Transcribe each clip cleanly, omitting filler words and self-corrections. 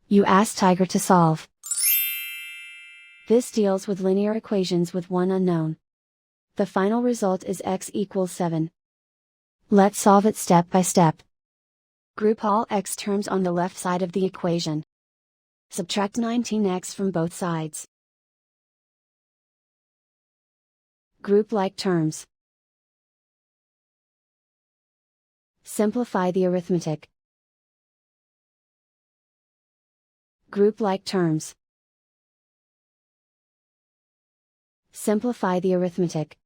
You ask Tiger to solve. This deals with linear equations with one unknown. The final result is x equals 7. Let's solve it step by step. Group all x terms on the left side of the equation. Subtract 19x from both sides. Group like terms. Simplify the arithmetic. Group like terms. Simplify the arithmetic.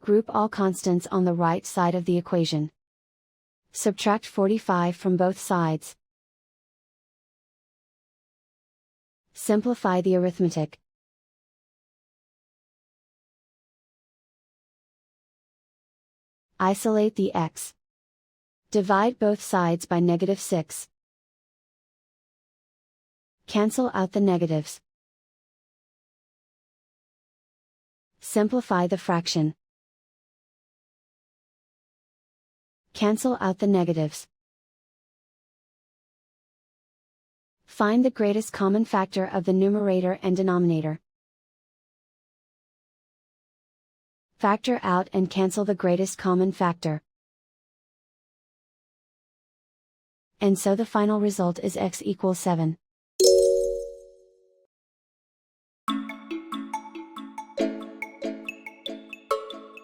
Group all constants on the right side of the equation. Subtract 45 from both sides. Simplify the arithmetic. Isolate the x. Divide both sides by -6. Cancel out the negatives. Simplify the fraction. Cancel out the negatives. Find the greatest common factor of the numerator and denominator. Factor out and cancel the greatest common factor. And so the final result is x equals 7.